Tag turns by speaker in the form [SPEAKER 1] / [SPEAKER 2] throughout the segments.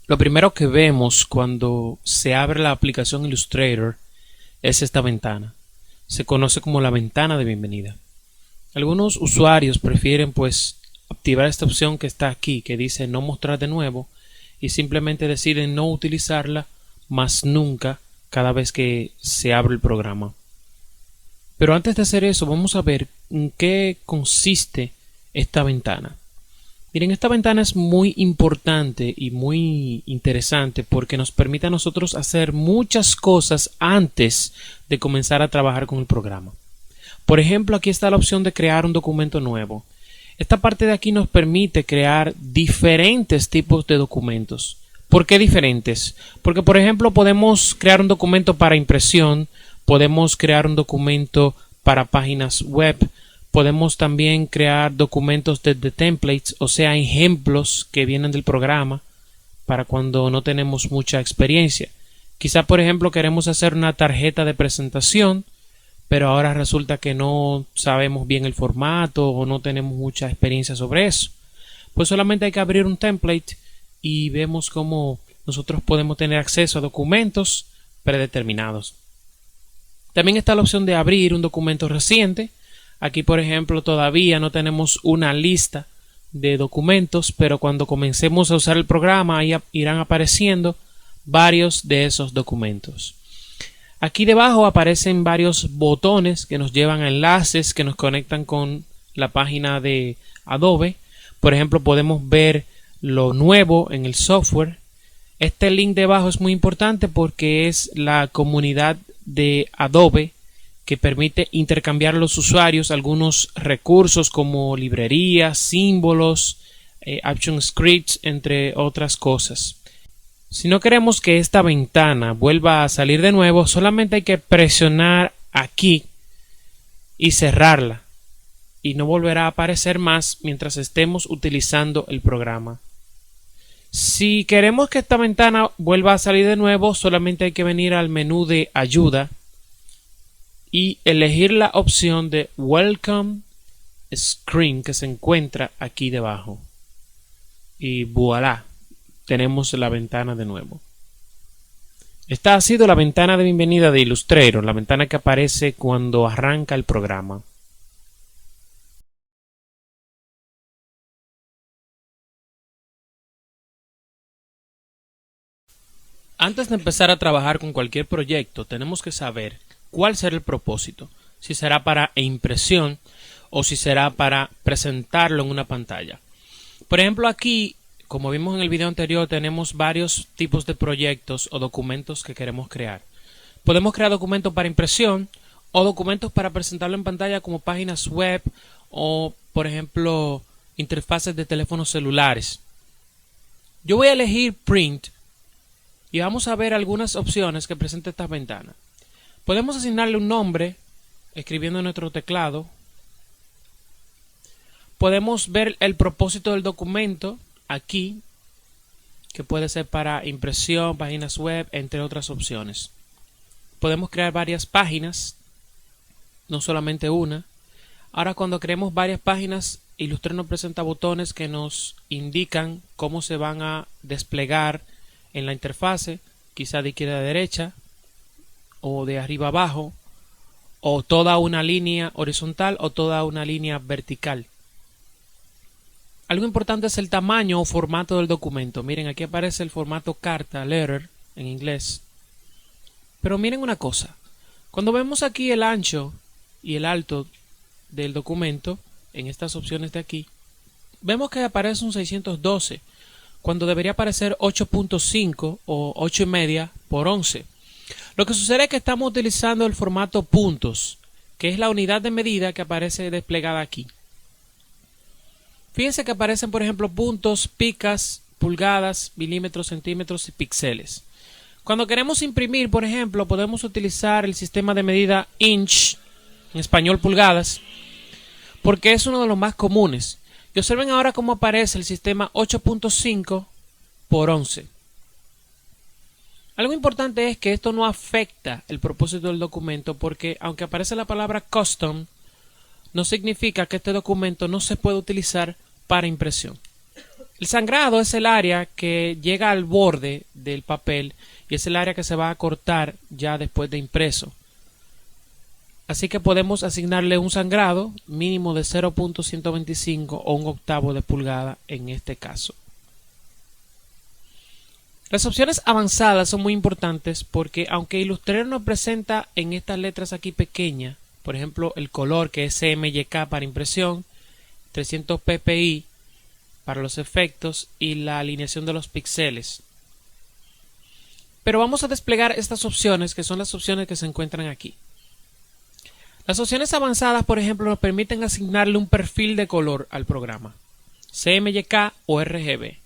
[SPEAKER 1] Lo primero que vemos cuando se abre la aplicación Illustrator es esta ventana. Se conoce como la ventana de bienvenida. Algunos usuarios prefieren activar esta opción que está aquí, que dice no mostrar de nuevo, y simplemente deciden no utilizarla más nunca cada vez que se abre el programa. Pero antes de hacer eso, vamos a ver en qué consiste esta ventana. Miren, esta ventana es muy importante y muy interesante porque nos permite a nosotros hacer muchas cosas antes de comenzar a trabajar con el programa. Por ejemplo, aquí está la opción de crear un documento nuevo. Esta parte de aquí nos permite crear diferentes tipos de documentos. ¿Por qué diferentes? Porque, por ejemplo, podemos crear un documento para impresión, podemos crear un documento para páginas web, podemos también crear documentos desde templates, o sea, ejemplos que vienen del programa para cuando no tenemos mucha experiencia. Quizá, por ejemplo, queremos hacer una tarjeta de presentación, pero ahora resulta que no sabemos bien el formato o no tenemos mucha experiencia sobre eso. Pues solamente hay que abrir un template y vemos cómo nosotros podemos tener acceso a documentos predeterminados. También está la opción de abrir un documento reciente. Aquí, por ejemplo, todavía no tenemos una lista de documentos, pero cuando comencemos a usar el programa ahí irán apareciendo varios de esos documentos. Aquí debajo aparecen varios botones que nos llevan a enlaces que nos conectan con la página de Adobe. Por ejemplo, podemos ver lo nuevo en el software. Este link debajo es muy importante porque es la comunidad de Adobe que permite intercambiar a los usuarios algunos recursos como librerías, símbolos, Action Scripts, entre otras cosas. Si no queremos que esta ventana vuelva a salir de nuevo, solamente hay que presionar aquí y cerrarla y no volverá a aparecer más mientras estemos utilizando el programa. Si queremos que esta ventana vuelva a salir de nuevo, solamente hay que venir al menú de ayuda y elegir la opción de Welcome Screen que se encuentra aquí debajo. Y voilà, tenemos la ventana de nuevo. Esta ha sido la ventana de bienvenida de Illustrator, la ventana que aparece cuando arranca el programa. Antes de empezar a trabajar con cualquier proyecto, tenemos que saber cuál será el propósito, si será para impresión o si será para presentarlo en una pantalla. Por ejemplo, aquí, como vimos en el video anterior, tenemos varios tipos de proyectos o documentos que queremos crear. Podemos crear documentos para impresión o documentos para presentarlo en pantalla como páginas web o, por ejemplo, interfaces de teléfonos celulares. Yo voy a elegir Print y vamos a ver algunas opciones que presenta esta ventana. Podemos asignarle un nombre escribiendo en nuestro teclado. Podemos ver el propósito del documento aquí, que puede ser para impresión, páginas web, entre otras opciones. Podemos crear varias páginas, no solamente una. Ahora, cuando creemos varias páginas, Illustrator nos presenta botones que nos indican cómo se van a desplegar en la interfase, quizá de izquierda a derecha o de arriba a abajo, o toda una línea horizontal o toda una línea vertical. Algo importante es el tamaño o formato del documento. Miren, aquí aparece el formato carta, letter, en inglés. Pero miren una cosa. Cuando vemos aquí el ancho y el alto del documento, en estas opciones de aquí, vemos que aparece un 612, cuando debería aparecer 8.5 o 8,5 por 11. Lo que sucede es que estamos utilizando el formato puntos, que es la unidad de medida que aparece desplegada aquí. Fíjense que aparecen, por ejemplo, puntos, picas, pulgadas, milímetros, centímetros y píxeles. Cuando queremos imprimir, por ejemplo, podemos utilizar el sistema de medida inch, en español pulgadas, porque es uno de los más comunes. Y observen ahora cómo aparece el sistema 8.5 por 11. Algo importante es que esto no afecta el propósito del documento porque aunque aparece la palabra custom, no significa que este documento no se puede utilizar para impresión. El sangrado es el área que llega al borde del papel y es el área que se va a cortar ya después de impreso. Así que podemos asignarle un sangrado mínimo de 0.125 o un octavo de pulgada en este caso. Las opciones avanzadas son muy importantes porque aunque Illustrator nos presenta en estas letras aquí pequeñas, por ejemplo el color que es CMYK para impresión, 300 ppi para los efectos y la alineación de los píxeles. Pero vamos a desplegar estas opciones que son las opciones que se encuentran aquí. Las opciones avanzadas, por ejemplo, nos permiten asignarle un perfil de color al programa, CMYK o RGB.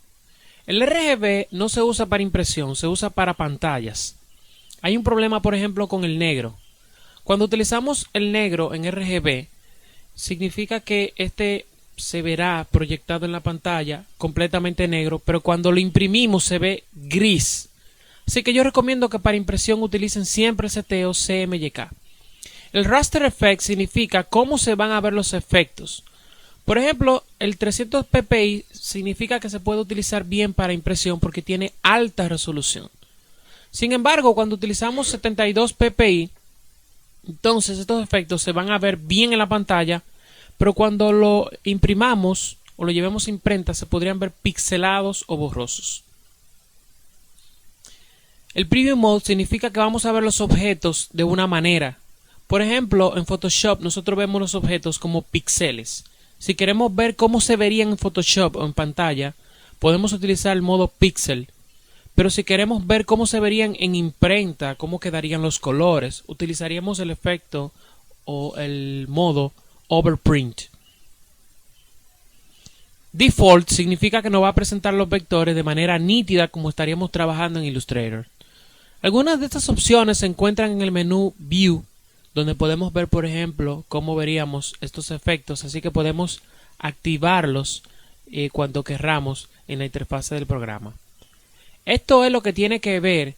[SPEAKER 1] El RGB no se usa para impresión, se usa para pantallas. Hay un problema, por ejemplo, con el negro. Cuando utilizamos el negro en RGB, significa que este se verá proyectado en la pantalla completamente negro, pero cuando lo imprimimos se ve gris. Así que yo recomiendo que para impresión utilicen siempre el seteo CMYK. El Raster Effect significa cómo se van a ver los efectos. Por ejemplo, el 300 ppi significa que se puede utilizar bien para impresión porque tiene alta resolución. Sin embargo, cuando utilizamos 72 ppi, entonces estos efectos se van a ver bien en la pantalla, pero cuando lo imprimamos o lo llevemos a imprenta se podrían ver pixelados o borrosos. El Preview Mode significa que vamos a ver los objetos de una manera. Por ejemplo, en Photoshop nosotros vemos los objetos como píxeles. Si queremos ver cómo se verían en Photoshop o en pantalla, podemos utilizar el modo Pixel. Pero si queremos ver cómo se verían en imprenta, cómo quedarían los colores, utilizaríamos el efecto o el modo Overprint. Default significa que nos va a presentar los vectores de manera nítida como estaríamos trabajando en Illustrator. Algunas de estas opciones se encuentran en el menú View, donde podemos ver, por ejemplo, cómo veríamos estos efectos, así que podemos activarlos cuando querramos en la interfaz del programa. Esto es lo que tiene que ver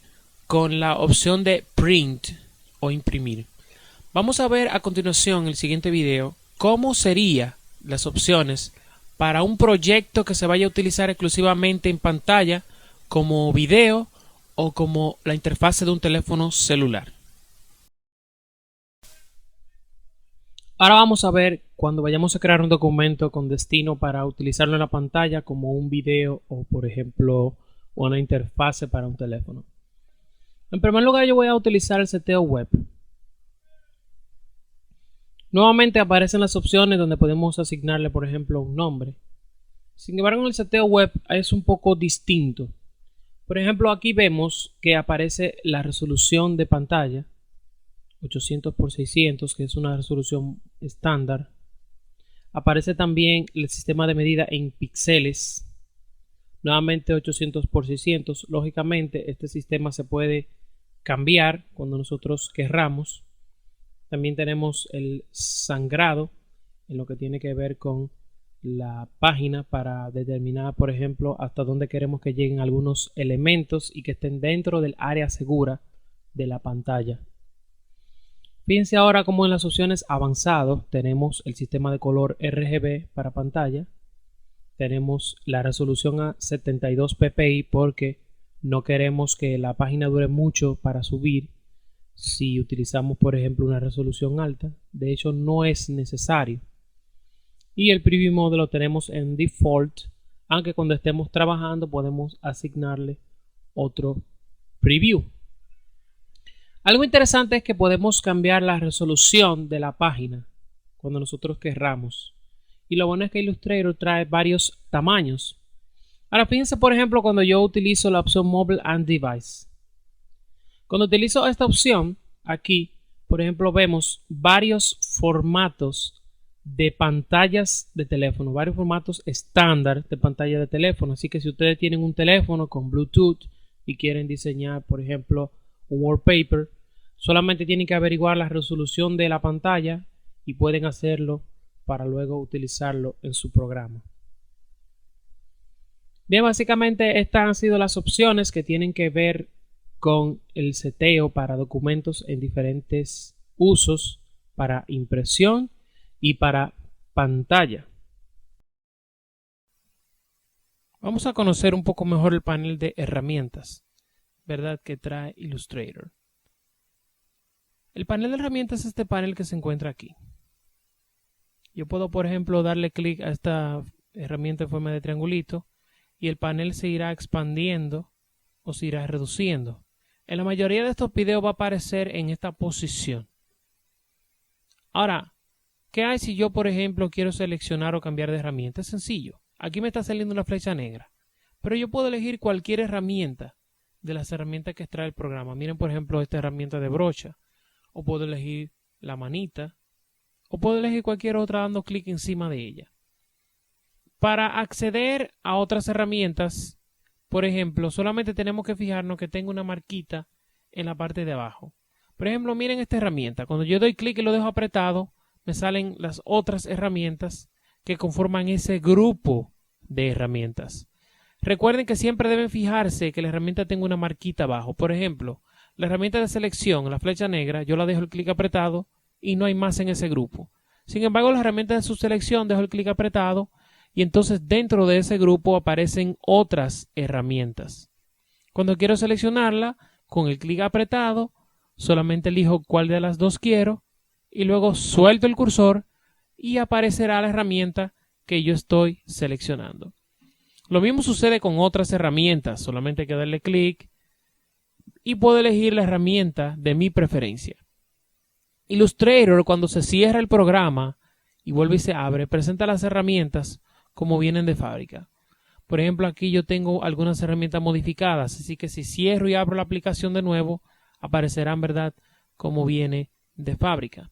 [SPEAKER 1] con la opción de Print o imprimir. Vamos a ver a continuación en el siguiente video cómo serían las opciones para un proyecto que se vaya a utilizar exclusivamente en pantalla como video o como la interfaz de un teléfono celular. Ahora vamos a ver cuando vayamos a crear un documento con destino para utilizarlo en la pantalla como un video o por ejemplo una interfaz para un teléfono. En primer lugar yo voy a utilizar el seteo web. Nuevamente aparecen las opciones donde podemos asignarle por ejemplo un nombre. Sin embargo en el seteo web es un poco distinto. Por ejemplo aquí vemos que aparece la resolución de pantalla 800 por 600, que es una resolución estándar. Aparece también el sistema de medida en píxeles, nuevamente 800 por 600. Lógicamente este sistema se puede cambiar cuando nosotros querramos. También tenemos el sangrado en lo que tiene que ver con la página para determinar, por ejemplo, hasta dónde queremos que lleguen algunos elementos y que estén dentro del área segura de la pantalla. Fíjense ahora como en las opciones avanzadas tenemos el sistema de color RGB para pantalla. Tenemos la resolución a 72 ppi porque no queremos que la página dure mucho para subir si utilizamos por ejemplo una resolución alta. De hecho no es necesario. Y el Preview Mode lo tenemos en Default, aunque cuando estemos trabajando podemos asignarle otro Preview. Algo interesante es que podemos cambiar la resolución de la página cuando nosotros querramos. Y lo bueno es que Illustrator trae varios tamaños. Ahora fíjense por ejemplo cuando yo utilizo la opción Mobile and Device. Cuando utilizo esta opción, aquí por ejemplo vemos varios formatos de pantallas de teléfono, varios formatos estándar de pantalla de teléfono. Así que si ustedes tienen un teléfono con Bluetooth y quieren diseñar por ejemplo un wallpaper, solamente tienen que averiguar la resolución de la pantalla y pueden hacerlo para luego utilizarlo en su programa. Bien, básicamente estas han sido las opciones que tienen que ver con el seteo para documentos en diferentes usos, para impresión y para pantalla. Vamos a conocer un poco mejor el panel de herramientas, ¿verdad?, que trae Illustrator. El panel de herramientas es este panel que se encuentra aquí. Yo puedo, por ejemplo, darle clic a esta herramienta en forma de triangulito y el panel se irá expandiendo o se irá reduciendo. En la mayoría de estos videos va a aparecer en esta posición. Ahora, ¿qué hay si yo, por ejemplo, quiero seleccionar o cambiar de herramienta? Es sencillo. Aquí me está saliendo una flecha negra, pero yo puedo elegir cualquier herramienta de las herramientas que extrae el programa. Miren, por ejemplo, esta herramienta de brocha, o puedo elegir la manita, o puedo elegir cualquier otra dando clic encima de ella. Para acceder a otras herramientas, por ejemplo, solamente tenemos que fijarnos que tenga una marquita en la parte de abajo. Por ejemplo, miren esta herramienta. Cuando yo doy clic y lo dejo apretado, me salen las otras herramientas que conforman ese grupo de herramientas. Recuerden que siempre deben fijarse que la herramienta tenga una marquita abajo. Por ejemplo, la herramienta de selección, la flecha negra, yo la dejo el clic apretado y no hay más en ese grupo. Sin embargo, la herramienta de subselección, dejo el clic apretado y entonces dentro de ese grupo aparecen otras herramientas. Cuando quiero seleccionarla, con el clic apretado, solamente elijo cuál de las dos quiero y luego suelto el cursor y aparecerá la herramienta que yo estoy seleccionando. Lo mismo sucede con otras herramientas, solamente hay que darle clic y puedo elegir la herramienta de mi preferencia. Illustrator, cuando se cierra el programa y vuelve y se abre, presenta las herramientas como vienen de fábrica. Por ejemplo, aquí yo tengo algunas herramientas modificadas, así que si cierro y abro la aplicación de nuevo, aparecerán, ¿verdad?, como viene de fábrica.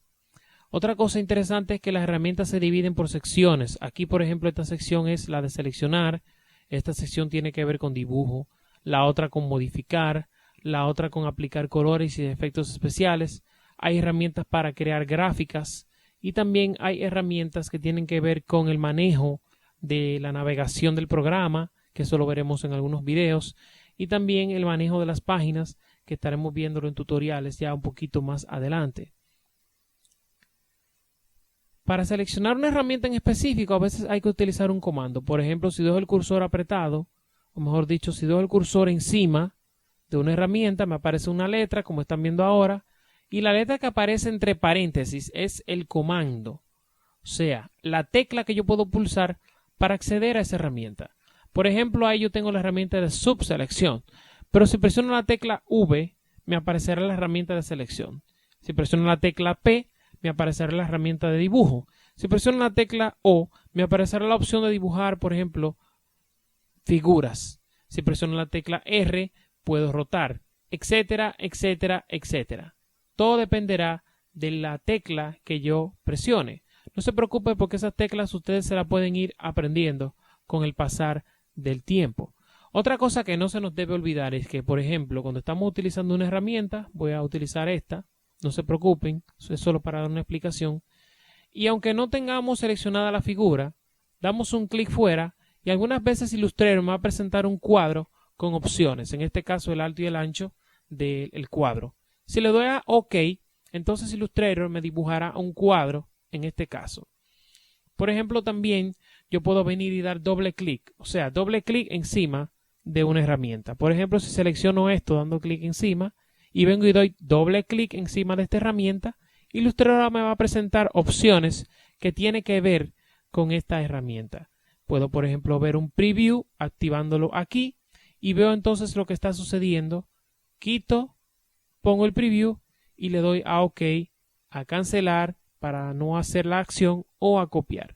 [SPEAKER 1] Otra cosa interesante es que las herramientas se dividen por secciones. Aquí, por ejemplo, esta sección es la de seleccionar. Esta sección tiene que ver con dibujo. La otra con modificar. La otra con aplicar colores y efectos especiales. Hay herramientas para crear gráficas. Y también hay herramientas que tienen que ver con el manejo de la navegación del programa, que eso lo veremos en algunos videos. Y también el manejo de las páginas, que estaremos viéndolo en tutoriales ya un poquito más adelante. Para seleccionar una herramienta en específico, a veces hay que utilizar un comando. Por ejemplo, si dejo el cursor apretado, o mejor dicho, si dejo el cursor encima de una herramienta, me aparece una letra, como están viendo ahora, y la letra que aparece entre paréntesis es el comando. O sea, la tecla que yo puedo pulsar para acceder a esa herramienta. Por ejemplo, ahí yo tengo la herramienta de subselección, pero si presiono la tecla V, me aparecerá la herramienta de selección. Si presiono la tecla P, me aparecerá la herramienta de dibujo. Si presiono la tecla O, me aparecerá la opción de dibujar, por ejemplo, figuras. Si presiono la tecla R, puedo rotar, etcétera, etcétera, etcétera. Todo dependerá de la tecla que yo presione. No se preocupe porque esas teclas ustedes se las pueden ir aprendiendo con el pasar del tiempo. Otra cosa que no se nos debe olvidar es que, por ejemplo, cuando estamos utilizando una herramienta, voy a utilizar esta. No se preocupen, eso es solo para dar una explicación. Y aunque no tengamos seleccionada la figura, damos un clic fuera y algunas veces Illustrator me va a presentar un cuadro con opciones, en este caso el alto y el ancho del cuadro. Si le doy a OK, entonces Illustrator me dibujará un cuadro en este caso. Por ejemplo, también yo puedo venir y dar doble clic, o sea, doble clic encima de una herramienta. Por ejemplo, si selecciono esto dando clic encima, y vengo y doy doble clic encima de esta herramienta, Illustrator me va a presentar opciones que tienen que ver con esta herramienta. Puedo, por ejemplo, ver un preview activándolo aquí y veo entonces lo que está sucediendo. Quito, pongo el preview y le doy a OK, a cancelar para no hacer la acción o a copiar.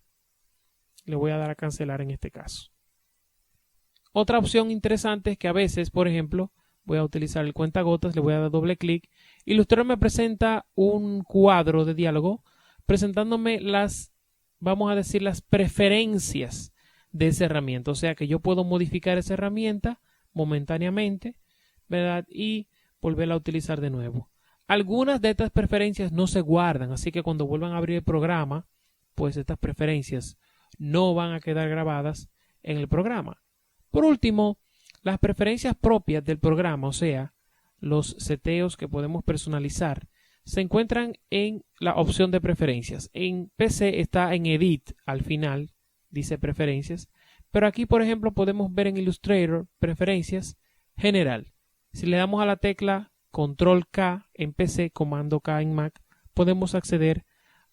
[SPEAKER 1] Le voy a dar a cancelar en este caso. Otra opción interesante es que a veces, por ejemplo, voy a utilizar el cuentagotas, le voy a dar doble clic. Illustrator me presenta un cuadro de diálogo presentándome vamos a decir, las preferencias de esa herramienta. O sea que yo puedo modificar esa herramienta momentáneamente, ¿verdad? Y volverla a utilizar de nuevo. Algunas de estas preferencias no se guardan, así que cuando vuelvan a abrir el programa, pues estas preferencias no van a quedar grabadas en el programa. Por último, las preferencias propias del programa, o sea, los seteos que podemos personalizar, se encuentran en la opción de preferencias. En PC está en Edit, al final dice preferencias, Pero aquí, por ejemplo, podemos ver en Illustrator, preferencias, general. Si le damos a la tecla Control K en PC, Comando K en Mac, podemos acceder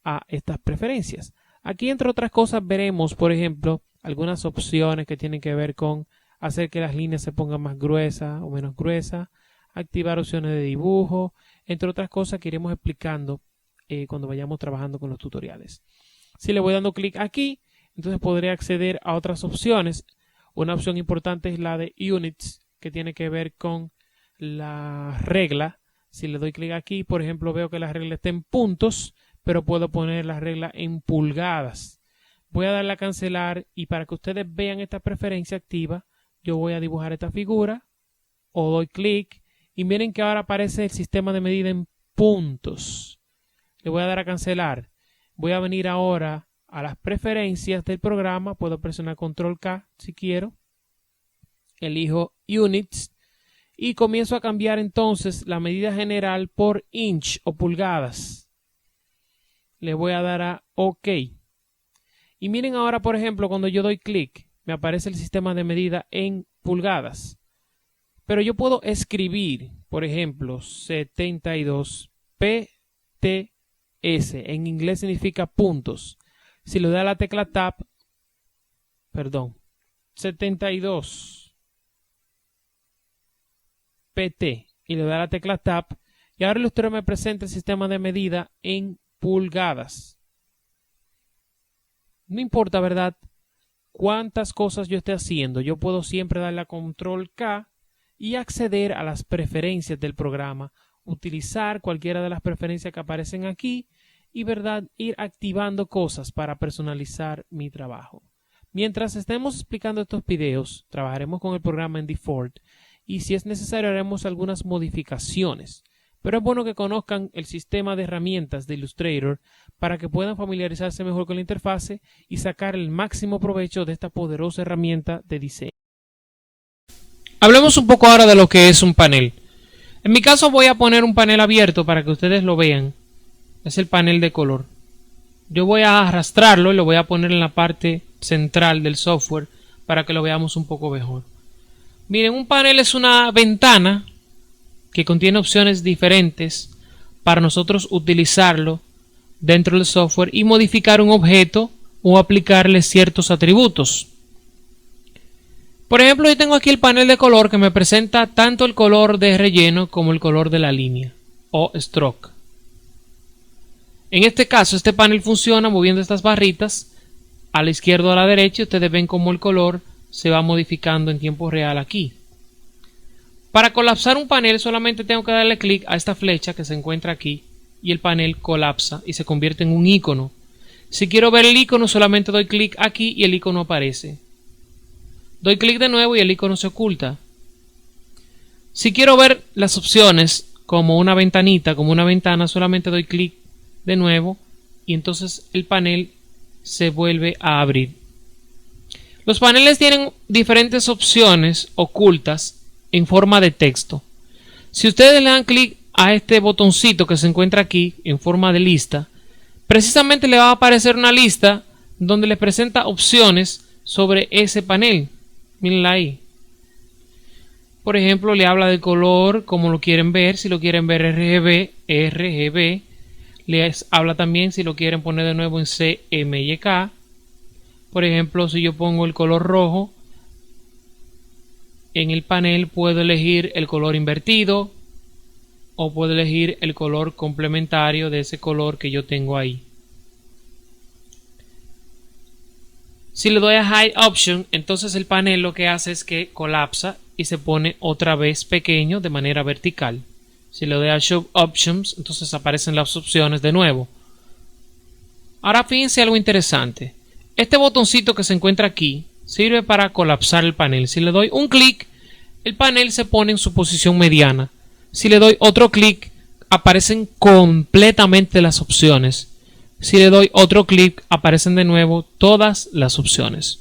[SPEAKER 1] a estas preferencias. Aquí, entre otras cosas, veremos, por ejemplo, algunas opciones que tienen que ver con hacer que las líneas se pongan más gruesas o menos gruesas, activar opciones de dibujo, entre otras cosas que iremos explicando cuando vayamos trabajando con los tutoriales. Si le voy dando clic aquí, entonces podré acceder a otras opciones. Una opción importante es la de Units, que tiene que ver con la regla. Si le doy clic aquí, por ejemplo, veo que la regla está en puntos, pero puedo poner la regla en pulgadas. Voy a darle a cancelar y para que ustedes vean esta preferencia activa, yo voy a dibujar esta figura o doy clic y miren que ahora aparece el sistema de medida en puntos. Le voy a dar a cancelar. Voy a venir ahora a las preferencias del programa. Puedo presionar Control K si quiero. Elijo Units y comienzo a cambiar entonces la medida general por inch o pulgadas. Le voy a dar a OK. Y miren ahora, por ejemplo, cuando yo doy clic, me aparece el sistema de medida en pulgadas. Pero yo puedo escribir, por ejemplo, 72 PTS. En inglés significa puntos. Si le doy a la tecla Tab, 72 PT y le doy a la tecla Tab, y ahora Illustrator me presenta el sistema de medida en pulgadas. No importa, ¿verdad?, cuántas cosas yo esté haciendo, yo puedo siempre darle a Control K y acceder a las preferencias del programa, utilizar cualquiera de las preferencias que aparecen aquí y, ¿verdad?, ir activando cosas para personalizar mi trabajo. Mientras estemos explicando estos videos, trabajaremos con el programa en default y si es necesario haremos algunas modificaciones. Pero es bueno que conozcan el sistema de herramientas de Illustrator para que puedan familiarizarse mejor con la interfase y sacar el máximo provecho de esta poderosa herramienta de diseño. Hablemos un poco ahora de lo que es un panel. En mi caso voy a poner un panel abierto para que ustedes lo vean. Es el panel de color. Yo voy a arrastrarlo y lo voy a poner en la parte central del software para que lo veamos un poco mejor. Miren, un panel es una ventana que contiene opciones diferentes para nosotros utilizarlo dentro del software y modificar un objeto o aplicarle ciertos atributos. Por ejemplo, yo tengo aquí el panel de color que me presenta tanto el color de relleno como el color de la línea o stroke. En este caso, este panel funciona moviendo estas barritas a la izquierda o a la derecha y ustedes ven cómo el color se va modificando en tiempo real aquí. Para colapsar un panel solamente tengo que darle clic a esta flecha que se encuentra aquí y el panel colapsa y se convierte en un icono. Si quiero ver el icono solamente doy clic aquí y el icono aparece. Doy clic de nuevo y el icono se oculta. Si quiero ver las opciones como una ventanita, como una ventana, solamente doy clic de nuevo y entonces el panel se vuelve a abrir. Los paneles tienen diferentes opciones ocultas en forma de texto. Si ustedes le dan clic a este botoncito que se encuentra aquí en forma de lista, precisamente le va a aparecer una lista donde les presenta opciones sobre ese panel. Mírenla ahí. Por ejemplo, le habla del color, como lo quieren ver. Si lo quieren ver RGB. Les habla también si lo quieren poner de nuevo en CMYK. Por ejemplo, si yo pongo el color rojo, en el panel puedo elegir el color invertido o puedo elegir el color complementario de ese color que yo tengo ahí. Si le doy a Hide Option, entonces el panel lo que hace es que colapsa y se pone otra vez pequeño de manera vertical. Si le doy a Show Options, entonces aparecen las opciones de nuevo. Ahora fíjense algo interesante. Este botoncito que se encuentra aquí sirve para colapsar el panel. Si le doy un clic, el panel se pone en su posición mediana. Si le doy otro clic, aparecen completamente las opciones. Si le doy otro clic, aparecen de nuevo todas las opciones.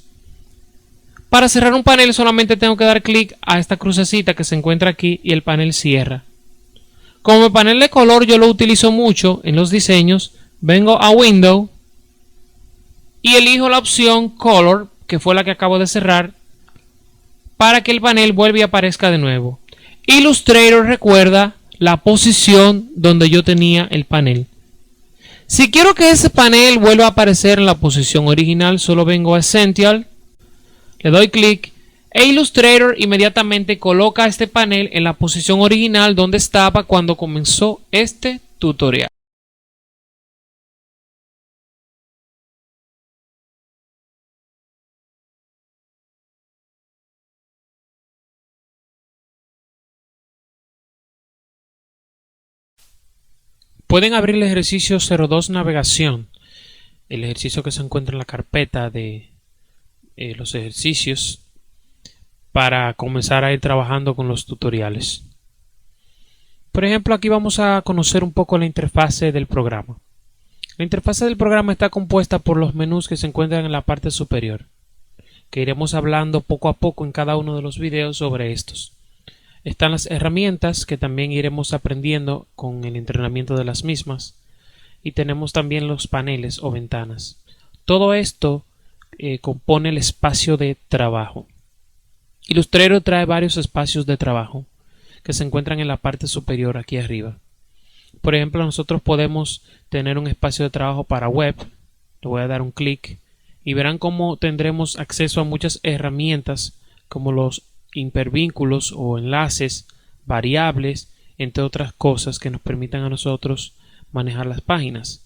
[SPEAKER 1] Para cerrar un panel solamente tengo que dar clic a esta crucecita que se encuentra aquí y el panel cierra. Como el panel de color yo lo utilizo mucho en los diseños, vengo a Window y elijo la opción Color que fue la que acabo de cerrar, para que el panel vuelva y aparezca de nuevo. Illustrator recuerda la posición donde yo tenía el panel. Si quiero que ese panel vuelva a aparecer en la posición original, solo vengo a Essential, le doy clic e Illustrator inmediatamente coloca este panel en la posición original donde estaba cuando comenzó este tutorial. Pueden abrir el ejercicio 02 navegación, el ejercicio que se encuentra en la carpeta de los ejercicios, para comenzar a ir trabajando con los tutoriales. Por ejemplo, aquí vamos a conocer un poco la interfase del programa. La interfase del programa está compuesta por los menús que se encuentran en la parte superior, que iremos hablando poco a poco en cada uno de los videos sobre estos. Están las herramientas, que también iremos aprendiendo con el entrenamiento de las mismas, y tenemos también los paneles o ventanas. Todo esto compone el espacio de trabajo. Illustrator trae varios espacios de trabajo que se encuentran en la parte superior aquí arriba. Por ejemplo, nosotros podemos tener un espacio de trabajo para web. Le voy a dar un clic y verán cómo tendremos acceso a muchas herramientas como los hipervínculos o enlaces, variables, entre otras cosas que nos permitan a nosotros manejar las páginas.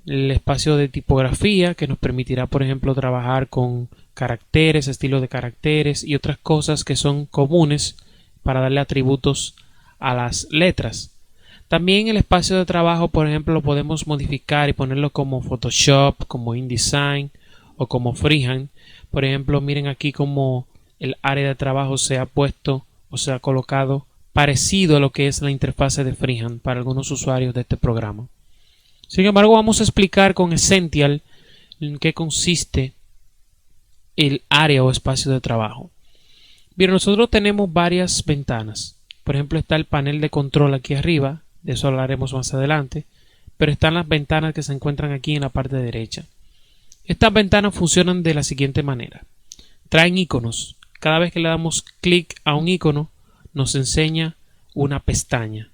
[SPEAKER 1] El espacio de tipografía, que nos permitirá, por ejemplo, trabajar con caracteres, estilo de caracteres y otras cosas que son comunes para darle atributos a las letras. También el espacio de trabajo, por ejemplo, lo podemos modificar y ponerlo como Photoshop, como InDesign o como Freehand. Por ejemplo, miren aquí como el área de trabajo se ha puesto o se ha colocado parecido a lo que es la interfase de Freehand para algunos usuarios de este programa. Sin embargo, vamos a explicar con Essential en qué consiste el área o espacio de trabajo. Bien, nosotros tenemos varias ventanas. Por ejemplo, está el panel de control aquí arriba, de eso hablaremos más adelante, pero están las ventanas que se encuentran aquí en la parte derecha. Estas ventanas funcionan de la siguiente manera. Traen iconos. Cada vez que le damos clic a un icono, nos enseña una pestaña.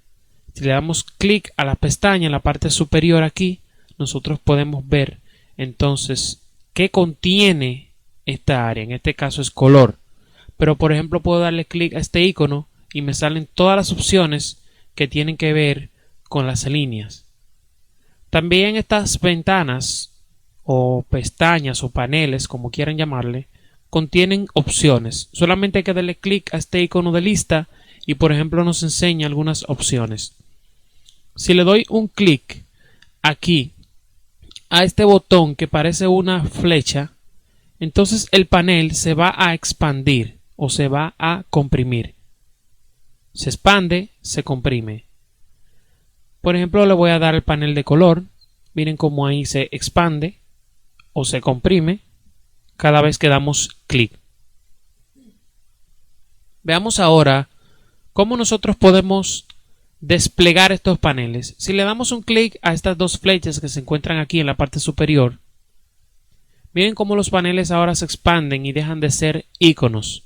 [SPEAKER 1] Si le damos clic a la pestaña en la parte superior aquí, nosotros podemos ver entonces qué contiene esta área. En este caso es color. Pero por ejemplo puedo darle clic a este icono y me salen todas las opciones que tienen que ver con las líneas. También estas ventanas o pestañas o paneles, como quieran llamarle, contienen opciones. Solamente hay que darle clic a este icono de lista y por ejemplo nos enseña algunas opciones. Si le doy un clic aquí a este botón que parece una flecha, entonces el panel se va a expandir o se va a comprimir. Se expande, se comprime. Por ejemplo, le voy a dar el panel de color. Miren cómo ahí se expande o se comprime cada vez que damos clic. Veamos ahora cómo nosotros podemos desplegar estos paneles. Si le damos un clic a estas dos flechas que se encuentran aquí en la parte superior, miren cómo los paneles ahora se expanden y dejan de ser iconos.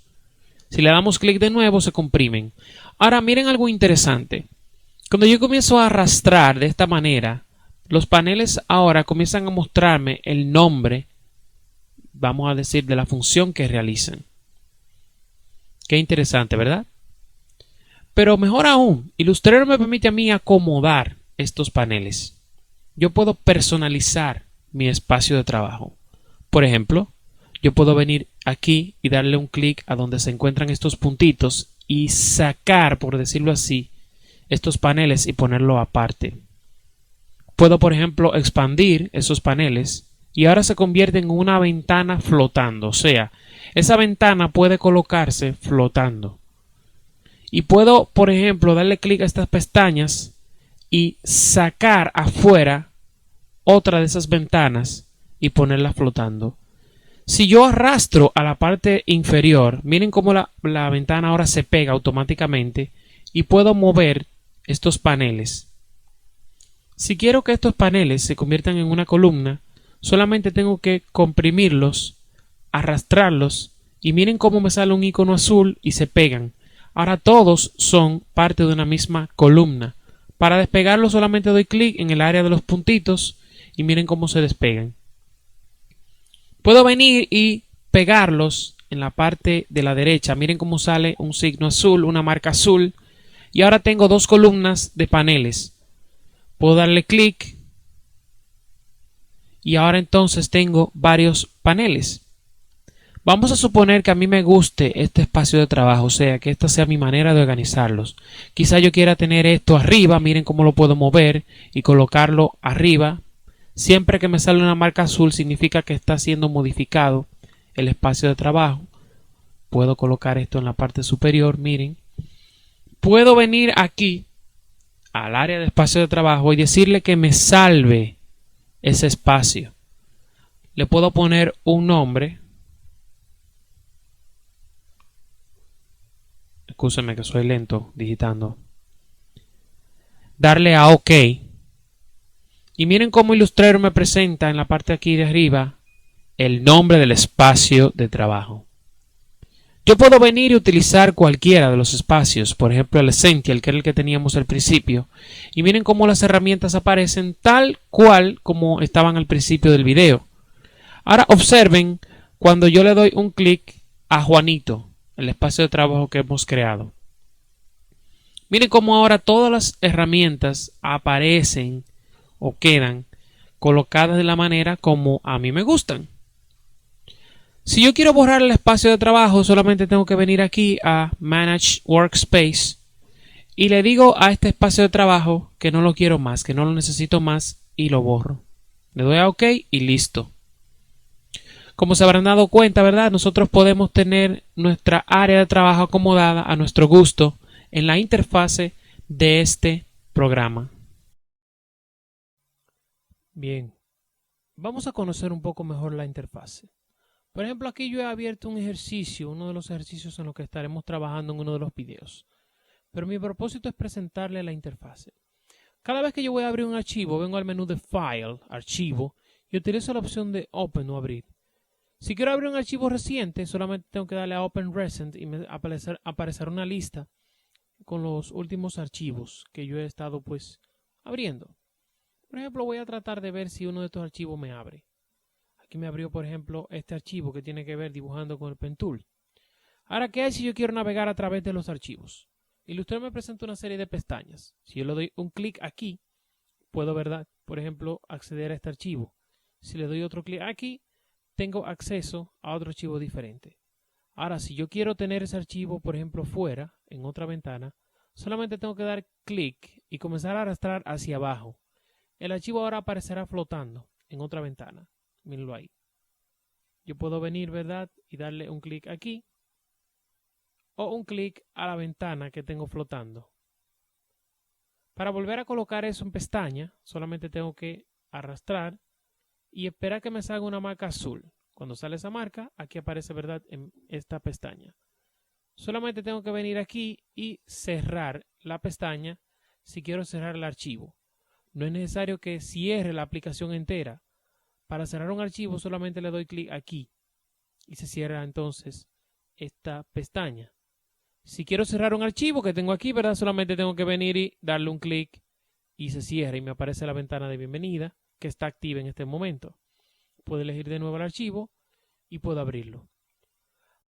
[SPEAKER 1] Si le damos clic de nuevo, se comprimen. Ahora miren algo interesante. Cuando yo comienzo a arrastrar de esta manera, los paneles ahora comienzan a mostrarme el nombre, vamos a decir, de la función que realizan. Qué interesante, ¿verdad? Pero mejor aún, Illustrator me permite a mí acomodar estos paneles. Yo puedo personalizar mi espacio de trabajo. Por ejemplo, yo puedo venir aquí y darle un clic a donde se encuentran estos puntitos y sacar, por decirlo así, estos paneles y ponerlo aparte. Puedo, por ejemplo, expandir esos paneles y ahora se convierte en una ventana flotando. O sea, esa ventana puede colocarse flotando. Y puedo, por ejemplo, darle clic a estas pestañas y sacar afuera otra de esas ventanas y ponerla flotando. Si yo arrastro a la parte inferior, miren cómo la ventana ahora se pega automáticamente y puedo mover estos paneles. Si quiero que estos paneles se conviertan en una columna, solamente tengo que comprimirlos arrastrarlos y miren cómo me sale un icono azul y se pegan. Ahora todos son parte de una misma columna. Para despegarlos solamente doy clic en el área de los puntitos y miren cómo se despegan. Puedo venir y pegarlos en la parte de la derecha. Miren cómo sale un signo azul, una marca azul. Y ahora tengo dos columnas de paneles. Puedo darle clic y ahora entonces tengo varios paneles. Vamos a suponer que a mí me guste este espacio de trabajo, o sea, que esta sea mi manera de organizarlos. Quizá yo quiera tener esto arriba, miren cómo lo puedo mover y colocarlo arriba. Siempre que me sale una marca azul significa que está siendo modificado el espacio de trabajo. Puedo colocar esto en la parte superior, miren. Puedo venir aquí al área de espacio de trabajo y decirle que me salve ese espacio. Le puedo poner un nombre. Excúsenme que soy lento digitando. Darle a OK. Y miren cómo Illustrator me presenta en la parte aquí de arriba el nombre del espacio de trabajo. Yo puedo venir y utilizar cualquiera de los espacios, por ejemplo el Essential, que era el que teníamos al principio, y miren cómo las herramientas aparecen tal cual como estaban al principio del video. Ahora observen cuando yo le doy un clic a Juanito, el espacio de trabajo que hemos creado. Miren cómo ahora todas las herramientas aparecen o quedan colocadas de la manera como a mí me gustan. Si yo quiero borrar el espacio de trabajo, solamente tengo que venir aquí a Manage Workspace y le digo a este espacio de trabajo que no lo quiero más, que no lo necesito más y lo borro. Le doy a OK y listo. Como se habrán dado cuenta, ¿verdad? Nosotros podemos tener nuestra área de trabajo acomodada a nuestro gusto en la interfase de este programa. Bien, vamos a conocer un poco mejor la interfase. Por ejemplo, aquí yo he abierto un ejercicio, uno de los ejercicios en los que estaremos trabajando en uno de los videos. Pero mi propósito es presentarle la interfase. Cada vez que yo voy a abrir un archivo, vengo al menú de File, Archivo, y utilizo la opción de Open o Abrir. Si quiero abrir un archivo reciente, solamente tengo que darle a Open Recent y me aparecerá una lista con los últimos archivos que yo he estado abriendo. Por ejemplo, voy a tratar de ver si uno de estos archivos me abre. Aquí me abrió, por ejemplo, este archivo que tiene que ver dibujando con el Pen Tool. Ahora, ¿qué hay si yo quiero navegar a través de los archivos? Illustrator me presenta una serie de pestañas. Si yo le doy un clic aquí, puedo, ¿verdad?, por ejemplo, acceder a este archivo. Si le doy otro clic aquí, tengo acceso a otro archivo diferente. Ahora, si yo quiero tener ese archivo, por ejemplo, fuera, en otra ventana, solamente tengo que dar clic y comenzar a arrastrar hacia abajo. El archivo ahora aparecerá flotando en otra ventana. Mírenlo ahí. Yo puedo venir, ¿verdad?, y darle un clic aquí o un clic a la ventana que tengo flotando. Para volver a colocar eso en pestaña, solamente tengo que arrastrar y esperar que me salga una marca azul. Cuando sale esa marca, aquí aparece, ¿verdad?, en esta pestaña. Solamente tengo que venir aquí y cerrar la pestaña si quiero cerrar el archivo. No es necesario que cierre la aplicación entera. Para cerrar un archivo solamente le doy clic aquí y se cierra entonces esta pestaña. Si quiero cerrar un archivo que tengo aquí, ¿verdad?, solamente tengo que venir y darle un clic y se cierra y me aparece la ventana de bienvenida que está activa en este momento. Puedo elegir de nuevo el archivo y puedo abrirlo.